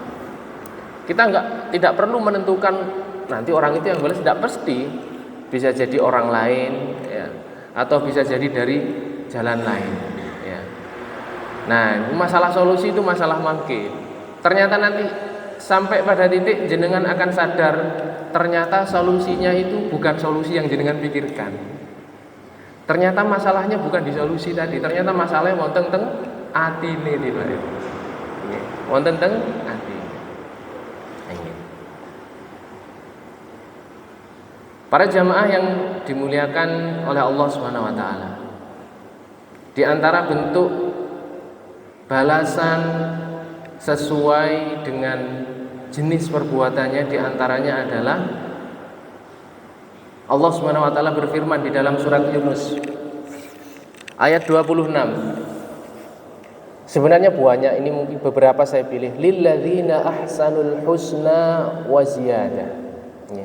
[SPEAKER 1] Kita tidak perlu menentukan nanti orang itu yang balas, tidak pasti. Bisa jadi orang lain ya, atau bisa jadi dari jalan lain ya. Nah, masalah solusi itu masalah mangke. Ternyata nanti sampai pada titik jenengan akan sadar ternyata solusinya itu bukan solusi yang jenengan pikirkan. Ternyata masalahnya bukan di solusi tadi, ternyata masalahnya wonten teng atine tiba. Nggih. Wonten teng ati. Para jamaah yang dimuliakan oleh Allah Subhanahu wa taala. Di antara bentuk balasan sesuai dengan jenis perbuatannya di antaranya adalah Allah Subhanahu wa taala berfirman di dalam surat Yunus ayat 26. Sebenarnya banyak, ini mungkin beberapa saya pilih. Lilladzina ahsanul husna wa ziyadah. Ya.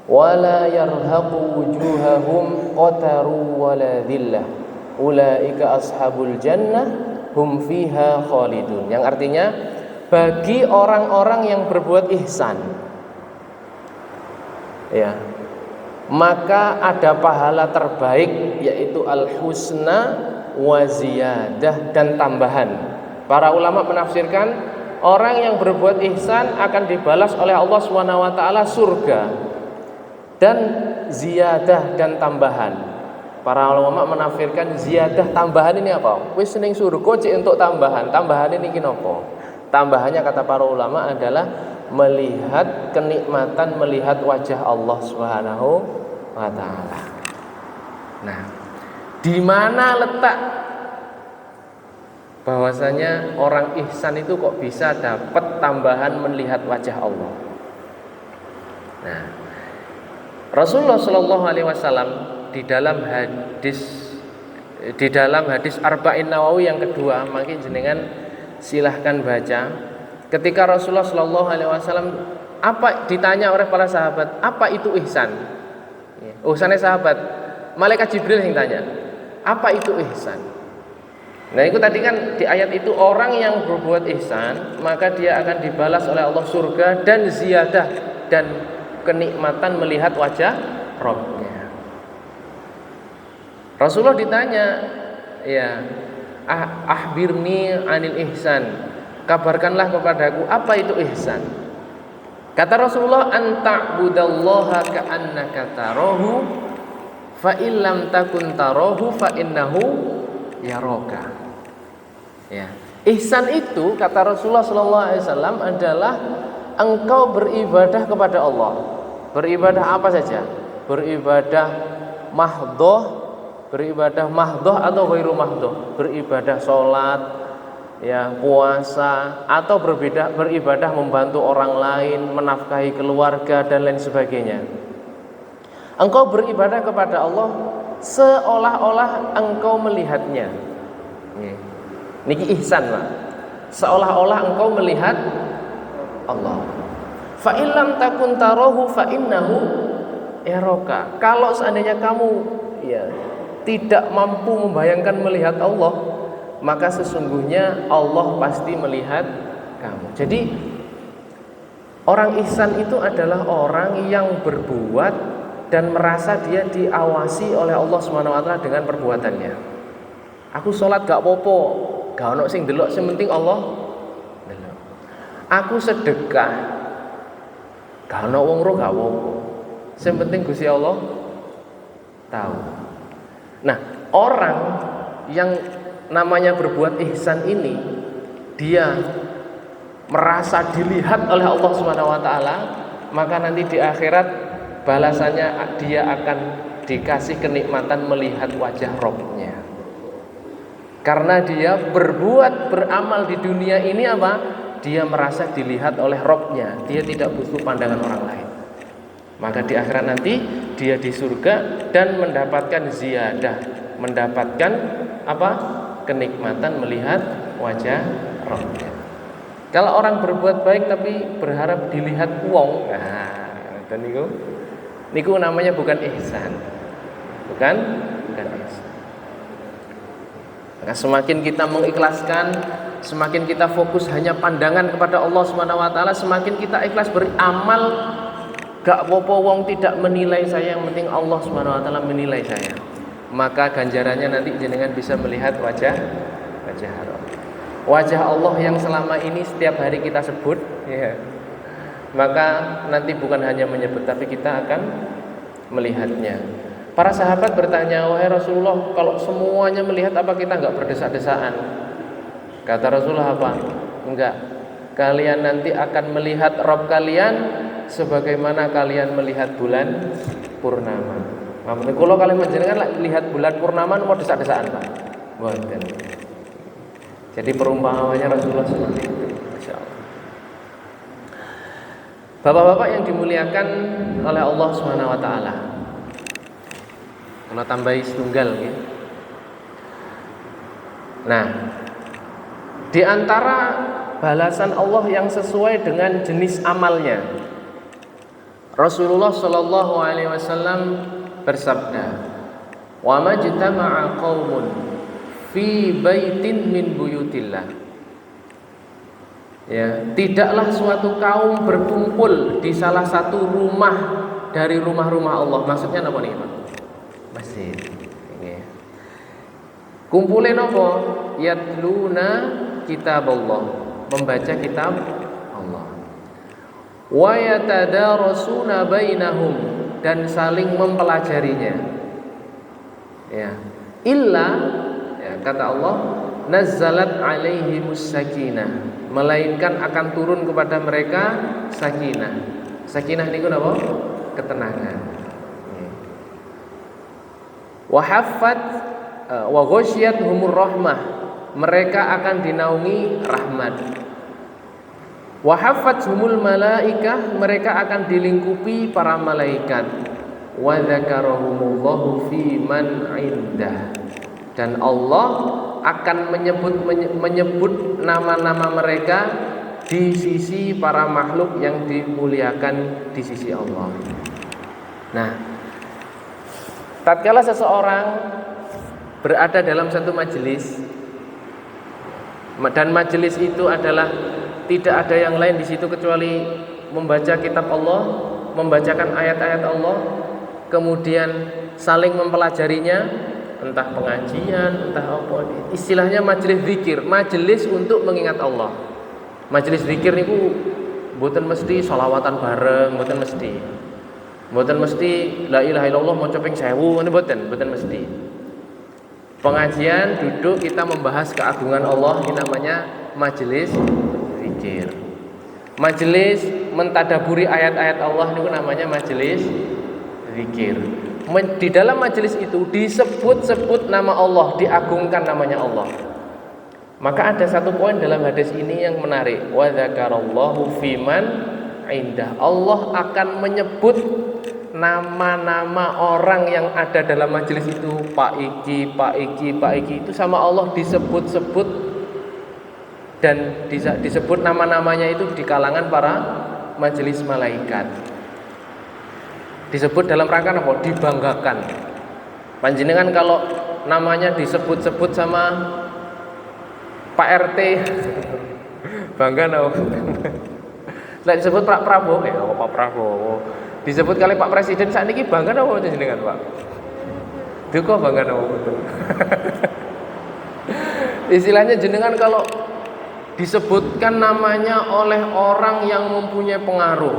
[SPEAKER 1] Wala yarhaqu wujuhahum qataru wala dhillah. Ulaika ashabul jannah hum fiha khalidun. Yang artinya bagi orang-orang yang berbuat ihsan, ya, maka ada pahala terbaik, yaitu al-husna wa ziyadah, dan tambahan. Para ulama menafsirkan orang yang berbuat ihsan akan dibalas oleh Allah SWT surga, dan ziyadah dan tambahan. Para ulama menafsirkan ziyadah, tambahan ini apa? Wis ning surga cek untuk tambahan. Tambahan ini kinapa? Tambahannya kata para ulama adalah melihat kenikmatan, melihat wajah Allah Subhanahu wa taala. Nah, di mana letak bahwasanya orang ihsan itu kok bisa dapat tambahan melihat wajah Allah? Nah, Rasulullah Shallallahu Alaihi Wasallam di dalam hadis Arba'in Nawawi yang kedua, makin jenengan silahkan baca. Ketika Rasulullah Shallallahu Alaihi Wasallam ditanya oleh para sahabat, apa itu ihsan? Ihsannya sahabat, malaikat Jibril yang tanya, apa itu ihsan? Nah, itu tadi kan di ayat itu, orang yang berbuat ihsan maka dia akan dibalas oleh Allah surga dan ziyadah dan kenikmatan melihat wajah Rabbnya. Rasulullah ditanya, ya, ahbirni anil ihsan, kabarkanlah kepadaku apa itu ihsan. Kata Rasulullah, anta'budallaha ka'annaka tarahu fa illam takun tarahu fa innahu yaraka. Ya, ihsan itu kata Rasulullah sallallahu alaihi wasallam adalah engkau beribadah kepada Allah. Beribadah apa saja? Beribadah mahdhoh atau ghairu mahdhoh. Beribadah salat, ya, puasa, atau beribadah membantu orang lain, menafkahi keluarga dan lain sebagainya. Engkau beribadah kepada Allah seolah-olah engkau melihatnya. Niki ihsan, Pak. Seolah-olah engkau melihat Allah. Fa illam takun tarahu fa innahu yaraka. Kalau seandainya kamu, ya, tidak mampu membayangkan melihat Allah, maka sesungguhnya Allah pasti melihat kamu. Jadi orang ihsan itu adalah orang yang berbuat dan merasa dia diawasi oleh Allah SWT dengan perbuatannya. Aku sholat gak popo, gak ono sing delok, sing penting Allah delok. Aku sedekah, gak ono wong ro gak popo, sing penting Gusti Allah tahu. Nah, orang yang namanya berbuat ihsan ini, dia merasa dilihat oleh Allah SWT, maka nanti di akhirat balasannya dia akan dikasih kenikmatan melihat wajah Rabb-nya. Karena dia berbuat, beramal di dunia ini apa? Dia merasa dilihat oleh Rabb-nya. Dia tidak butuh pandangan orang lain. Maka di akhirat nanti dia di surga dan mendapatkan ziyadah, mendapatkan apa? Kenikmatan melihat wajah Rabb-nya. Kalau orang berbuat baik tapi berharap dilihat wong, nah, dan niku namanya bukan ihsan. Bukan ihsan. Maka semakin kita mengikhlaskan, semakin kita fokus hanya pandangan kepada Allah SWT, semakin kita ikhlas beramal. Gak popo wong tidak menilai saya, yang penting Allah SWT menilai saya. Maka ganjarannya nanti jenengan bisa melihat wajah Allah. Wajah Allah yang selama ini setiap hari kita sebut, ya. Maka nanti bukan hanya menyebut, tapi kita akan melihatnya. Para sahabat bertanya, wahai Rasulullah, kalau semuanya melihat, apa kita enggak berdesak-desaan? Kata Rasulullah apa? Enggak. Kalian nanti akan melihat Rabb kalian sebagaimana kalian melihat bulan purnama. Maksudnya kalau kalian menjenengan lihat bulan purnama mau desak-desaan, Pak. Boten. Jadi perumpamannya Rasulullah seperti itu. Masyaallah. Bapak-bapak yang dimuliakan oleh Allah Subhanahu wa taala. Kalau tambahi setunggal ya. Nah, Di antara balasan Allah yang sesuai dengan jenis amalnya, Rasulullah Shallallahu Alaihi Wasallam bersabda, "Wa majtama'a qaumun fi baitin min buyutillah." Ya, tidaklah suatu kaum berkumpul di salah satu rumah dari rumah-rumah Allah. Maksudnya apa nih, Pak? Masjid. Ini. Kumpulin apa? Yatluna kitab Allah, membaca kitab Allah. Wa yatadarasuna bainahum, dan saling mempelajarinya. Ya. Illa, ya, kata Allah, nazzalat alaihimus sakinah, melainkan akan turun kepada mereka sakinah. Sakinah niku napa? Ketenangan. Wa haffat wa ghasyiyatuhumur rahmah, mereka akan dinaungi rahmat. Wa haffathumul malaikah, mereka akan dilingkupi para malaikat. Wa dzakarahumullahu fi man indah, dan Allah akan menyebut nama-nama mereka di sisi para makhluk yang dimuliakan di sisi Allah. Nah, tatkala seseorang berada dalam satu majelis, dan majelis itu adalah tidak ada yang lain di situ kecuali membaca kitab Allah, membacakan ayat-ayat Allah, kemudian saling mempelajarinya, entah pengajian, entah apa, istilahnya majelis zikir, majelis untuk mengingat Allah. Majelis zikir niku mboten mesti sholawatan bareng, mboten mesti la ilaha illallah maca ping 1000, ini mboten mesti. Pengajian duduk kita membahas keagungan Allah, ini namanya majelis zikir. Majelis mentadaburi ayat-ayat Allah niku namanya majelis zikir. Di dalam majelis itu disebut-sebut nama Allah, diagungkan namanya Allah. Maka ada satu poin dalam hadis ini yang menarik. Wa dzakarallahu fiman indah. Allah akan menyebut nama-nama orang yang ada dalam majelis itu. Pak Iki itu sama Allah disebut-sebut, dan disebut nama-namanya itu di kalangan para majelis malaikat. Disebut dalam rangka apa? Dibanggakan. Panjenengan kalau namanya disebut-sebut sama Pak RT, bangga no. Setelah disebut Pak Prabowo, Pak Prabowo. Disebut kali Pak Presiden saat ini bangga no panjenengan, Pak. Duka bangga no. Istilahnya jenengan kalau disebutkan namanya oleh orang yang mempunyai pengaruh,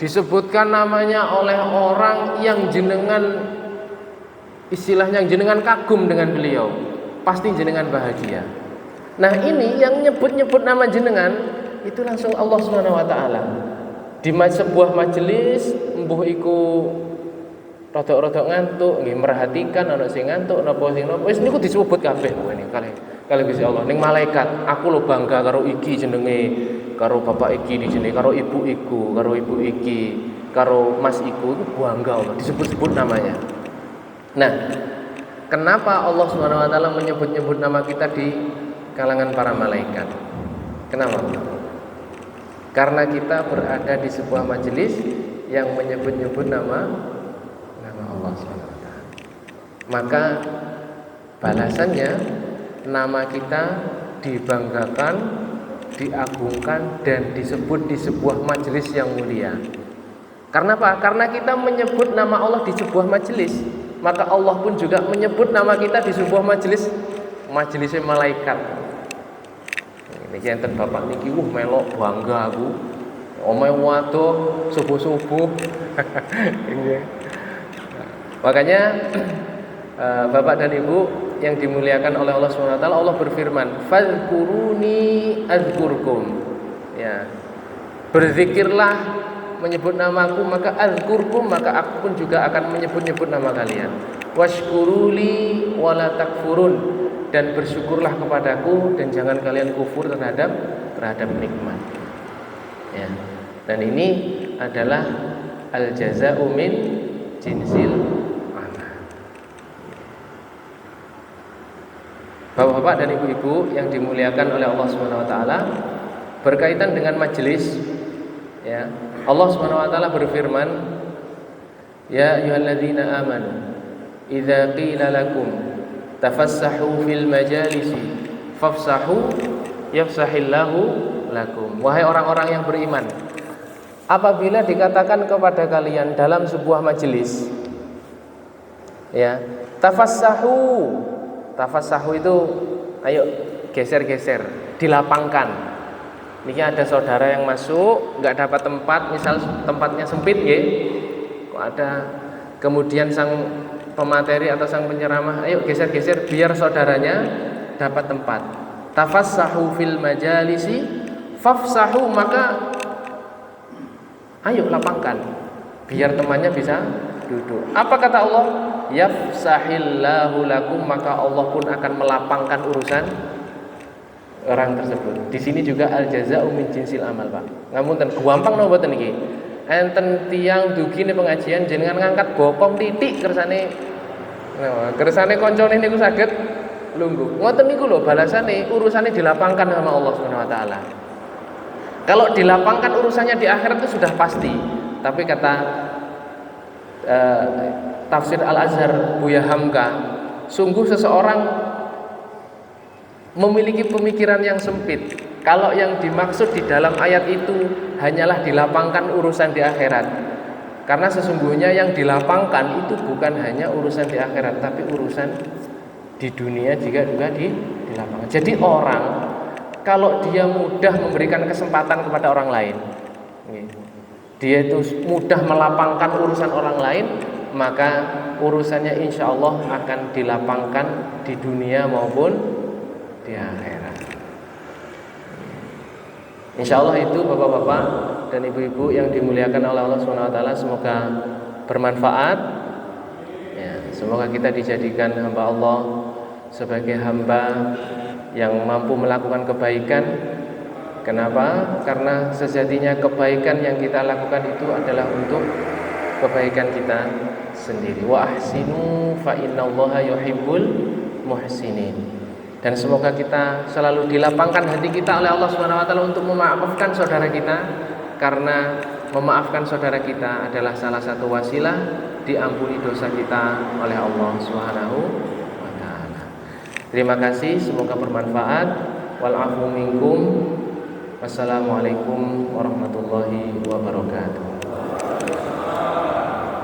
[SPEAKER 1] disebutkan namanya oleh orang yang jenengan, istilahnya jenengan kagum dengan beliau, pasti jenengan bahagia. Nah ini yang nyebut-nyebut nama jenengan itu langsung Allah Subhanahu wa taala. Di sebuah majelis mbuh iku rodok-rodok ngantuk, nggih merhatikan ana sing ngantuk napa sing napa, wis niku disebut kabeh ngene kali Gusti Allah. Ning malaikat, aku lho bangga karo iki jenenge, karo bapak iki di sini, karo ibu iku, karo ibu iki, karo mas iku, itu bangga Allah, disebut-sebut namanya. Nah, kenapa Allah Subhanahu wa taala menyebut-nyebut nama kita di kalangan para malaikat? Kenapa? Karena kita berada di sebuah majelis yang menyebut-nyebut nama Allah Subhanahu wa taala. Maka balasannya nama kita dibanggakan, diagungkan, dan disebut di sebuah majelis yang mulia. Karena apa? Karena kita menyebut nama Allah di sebuah majelis, maka Allah pun juga menyebut nama kita di sebuah majelisnya malaikat. Niki enten bapak niki melok bangga aku. Omahe waduh subuh-subuh. Makanya Bapak dan Ibu yang dimuliakan oleh Allah SWT, Allah berfirman, "Fadhkuruni adzkurkum." Ya. Berzikirlah, menyebut namaku, maka adzkurkum, maka aku pun juga akan menyebut-nyebut nama kalian. Washkuruli wala takfurun, dan bersyukurlah kepadaku dan jangan kalian kufur terhadap nikmat. Ya. Dan ini adalah al-jaza'u min jinsil amal. Bapak-bapak dan ibu-ibu yang dimuliakan oleh Allah Subhanahu wa taala, berkaitan dengan majelis, ya. Allah Subhanahu wa taala berfirman, "Ya ayyuhalladzina amanu, idza qila lakum tafassahu fil majalisi fafsahu yafsahillahu lakum." Wahai orang-orang yang beriman, apabila dikatakan kepada kalian dalam sebuah majelis, ya, tafassahu. Tafassahu itu ayo geser-geser, dilapangkan. Niki ada saudara yang masuk nggak dapat tempat, misal tempatnya sempit ya. Kok ada, kemudian sang pemateri atau sang penceramah, ayo geser-geser biar saudaranya dapat tempat. Tafassahu fil majalisi fafsahu, maka ayo lapangkan biar temannya bisa duduk. Apa kata Allah? Yafsahillahu lakum, maka Allah pun akan melapangkan urusan orang tersebut. Di sini juga al jazaa'u min jinsil amal, Pak. Ngapunten gampang napa mboten niki? Enten tiyang dugi ning pengajian jenengan ngangkat bokong titik kersane. Kersane koncone niku saged lungguh. Ngoten niku lho balasane, urusane dilapangkan sama Allah Subhanahu wa taala. Kalau dilapangkan urusannya di akhirat itu sudah pasti. Tapi kata Tafsir Al-Azhar Buya Hamka, sungguh seseorang memiliki pemikiran yang sempit kalau yang dimaksud di dalam ayat itu hanyalah dilapangkan urusan di akhirat. Karena sesungguhnya yang dilapangkan itu bukan hanya urusan di akhirat, tapi urusan di dunia juga dilapangkan. Jadi orang kalau dia mudah memberikan kesempatan kepada orang lain, dia itu mudah melapangkan urusan orang lain, maka urusannya insya Allah akan dilapangkan di dunia maupun di akhirat. Insya Allah itu bapak-bapak dan ibu-ibu yang dimuliakan oleh Allah SWT, semoga bermanfaat. Ya, semoga kita dijadikan hamba Allah sebagai hamba yang mampu melakukan kebaikan. Kenapa? Karena sejatinya kebaikan yang kita lakukan itu adalah untuk kebaikan kita sendiri. Wa ahsinu fa innallaha yuhibbul muhsinin. Dan semoga kita selalu dilapangkan hati kita oleh Allah Subhanahu wa taala untuk memaafkan saudara kita, karena memaafkan saudara kita adalah salah satu wasilah diampuni dosa kita oleh Allah Subhanahu wa taala. Terima kasih, semoga bermanfaat. Wal afu minkum. Wassalamualaikum warahmatullahi wabarakatuh.